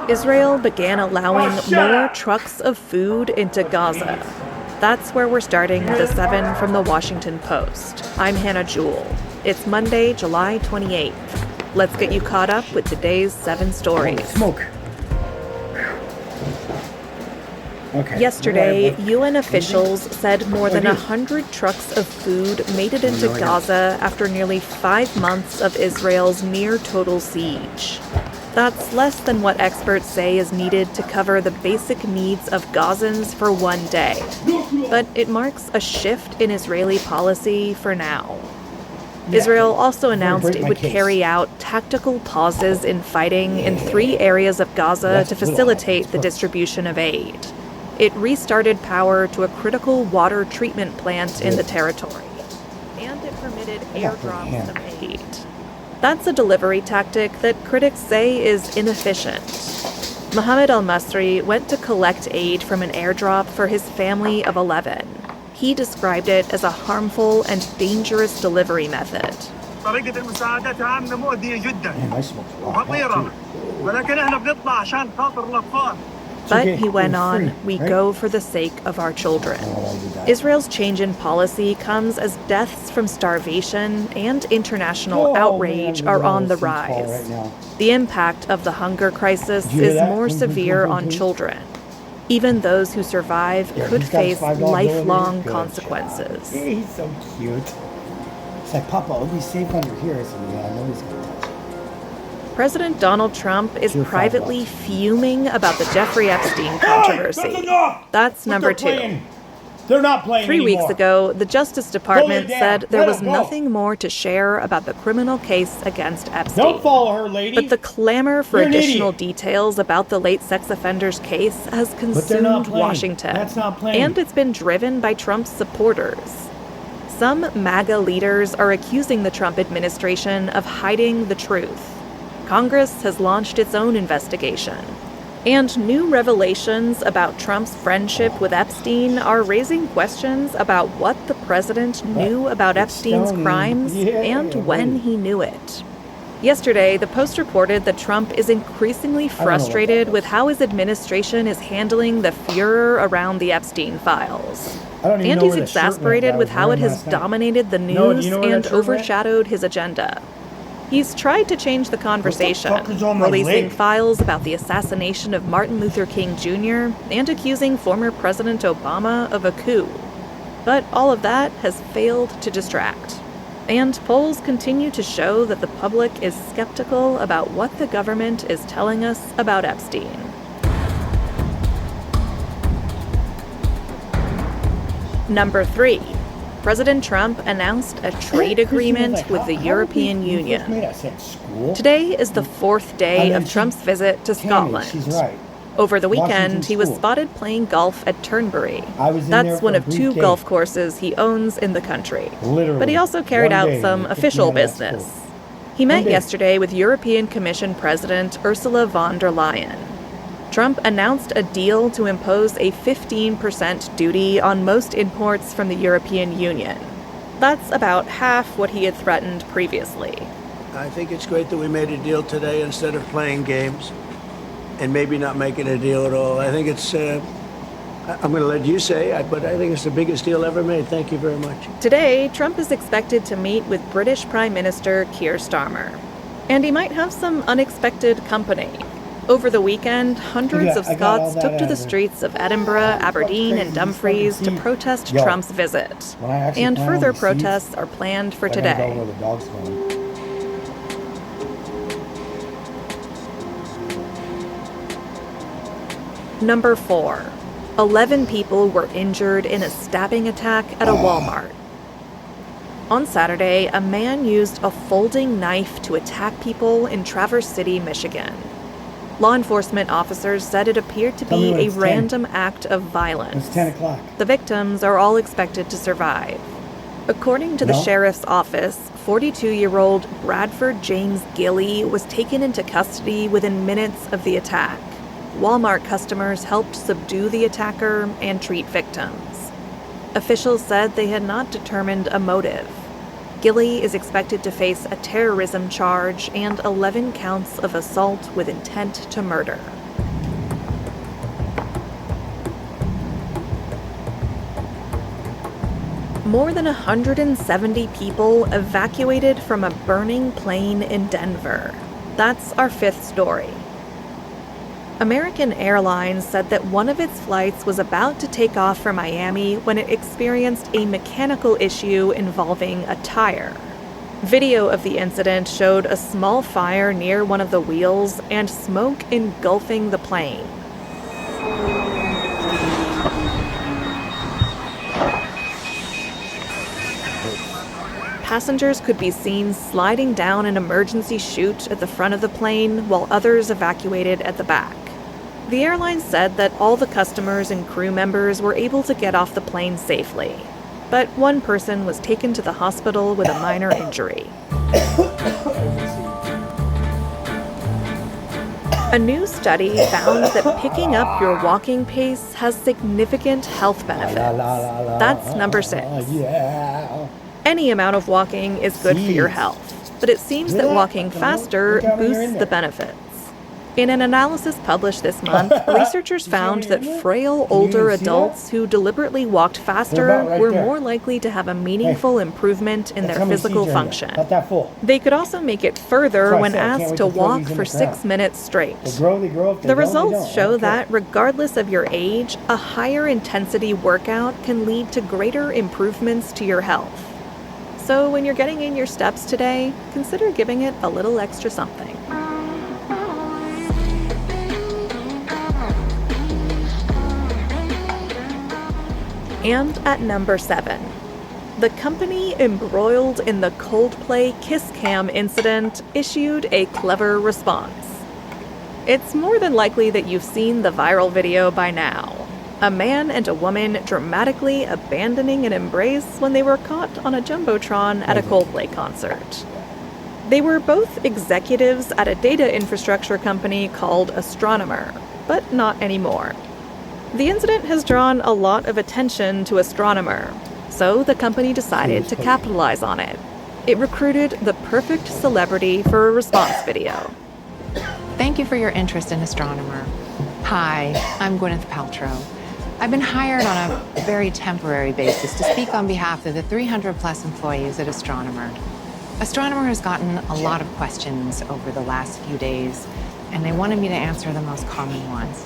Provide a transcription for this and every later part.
Israel began allowing more trucks of food into Gaza. That's where we're starting the 7 from the Washington Post. I'm Hannah Jewell. It's Monday, July 28th. Let's get you caught up with today's 7 stories. Smoke. Okay. Yesterday, UN officials said more than 100 trucks of food made it into Gaza after nearly 5 months of Israel's near-total siege. That's less than what experts say is needed to cover the basic needs of Gazans for one day. But it marks a shift in Israeli policy for now. Israel also announced it would carry out tactical pauses in fighting in 3 areas of Gaza to facilitate the distribution of aid. It restarted power to a critical water treatment plant in the territory. And it permitted airdrops of aid. That's a delivery tactic that critics say is inefficient. Mohammed al-Masri went to collect aid from an airdrop for his family of 11. He described it as a harmful and dangerous delivery method. But he went on, we go for the sake of our children. Israel's change in policy comes as deaths from starvation and international outrage are on the rise. The impact of the hunger crisis is more severe on children. Even those who survive could face lifelong consequences. He's so cute. It's like, Papa, I'll be safe under here. I said, yeah, nobody's going to touch it. President Donald Trump is privately fuming about the Jeffrey Epstein controversy. That's number 2. They're not playing 3 anymore. weeks ago, the Justice Department said there was nothing more to share about the criminal case against Epstein. Don't follow her, lady. But the clamor for additional details about the late sex offender's case has consumed Washington. That's not playing. And it's been driven by Trump's supporters. Some MAGA leaders are accusing the Trump administration of hiding the truth. Congress has launched its own investigation. And new revelations about Trump's friendship with Epstein are raising questions about what the president knew about Epstein's crimes and when he knew it. Yesterday, the Post reported that Trump is increasingly frustrated with how his administration is handling the furor around the Epstein files. And he's exasperated with how it has dominated the news and overshadowed his agenda. He's tried to change the conversation, releasing files about the assassination of Martin Luther King Jr. and accusing former President Obama of a coup. But all of that has failed to distract. And polls continue to show that the public is skeptical about what the government is telling us about Epstein. Number 3. President Trump announced a trade agreement with the European Union. Today is the 4th day of Trump's visit to Scotland. Over the weekend, he was spotted playing golf at Turnberry. That's one of 2 golf courses he owns in the country. But he also carried out some official business. He met yesterday with European Commission President Ursula von der Leyen. Trump announced a deal to impose a 15% duty on most imports from the European Union. That's about half what he had threatened previously. I think it's great that we made a deal today instead of playing games and maybe not making a deal at all. I think it's, I'm going to let you say, but I think it's the biggest deal ever made. Thank you very much. Today, Trump is expected to meet with British Prime Minister Keir Starmer. And he might have some unexpected company. Over the weekend, hundreds of Scots took to the streets of Edinburgh, Aberdeen, and Dumfries to protest Trump's visit. And further protests are planned for today. Number 4. 11 people were injured in a stabbing attack at a Walmart. On Saturday, a man used a folding knife to attack people in Traverse City, Michigan. Law enforcement officers said it appeared to be a random act of violence. It's 10 o'clock. The victims are all expected to survive. According to the sheriff's office, 42-year-old Bradford James Gilley was taken into custody within minutes of the attack. Walmart customers helped subdue the attacker and treat victims. Officials said they had not determined a motive. Gilley is expected to face a terrorism charge and 11 counts of assault with intent to murder. More than 170 people evacuated from a burning plane in Denver. That's our fifth story. American Airlines said that one of its flights was about to take off for Miami when it experienced a mechanical issue involving a tire. Video of the incident showed a small fire near one of the wheels and smoke engulfing the plane. Passengers could be seen sliding down an emergency chute at the front of the plane while others evacuated at the back. The airline said that all the customers and crew members were able to get off the plane safely, but one person was taken to the hospital with a minor injury. A new study found that picking up your walking pace has significant health benefits. That's number 6. Any amount of walking is good for your health, but it seems that walking faster boosts the benefits. In an analysis published this month, researchers found that frail older adults who deliberately walked faster were more likely to have a meaningful improvement in their physical function. They could also make it further when asked to walk for 6 minutes straight. The results show that, regardless of your age, a higher intensity workout can lead to greater improvements to your health. So when you're getting in your steps today, consider giving it a little extra something. And at number 7, the company embroiled in the Coldplay kiss cam incident issued a clever response. It's more than likely that you've seen the viral video by now. A man and a woman dramatically abandoning an embrace when they were caught on a jumbotron at a Coldplay concert. They were both executives at a data infrastructure company called Astronomer, but not anymore. The incident has drawn a lot of attention to Astronomer, so the company decided to capitalize on it. It recruited the perfect celebrity for a response video. Thank you for your interest in Astronomer. Hi, I'm Gwyneth Paltrow. I've been hired on a very temporary basis to speak on behalf of the 300-plus employees at Astronomer. Astronomer has gotten a lot of questions over the last few days, and they wanted me to answer the most common ones.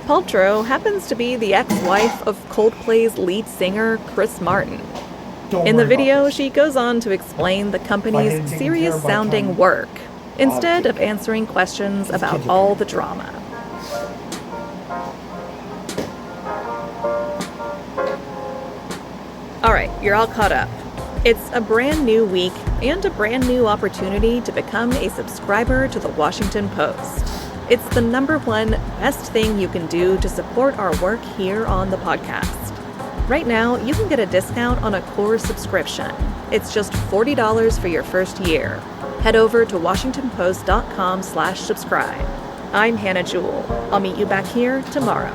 Paltrow happens to be the ex-wife of Coldplay's lead singer, Chris Martin. In the video, she goes on to explain the company's serious-sounding work, instead of answering questions about all the drama. All right, you're all caught up. It's a brand new week and a brand new opportunity to become a subscriber to the Washington Post. It's the #1 best thing you can do to support our work here on the podcast. Right now, you can get a discount on a core subscription. It's just $40 for your first year. Head over to washingtonpost.com/subscribe. I'm Hannah Jewell. I'll meet you back here tomorrow.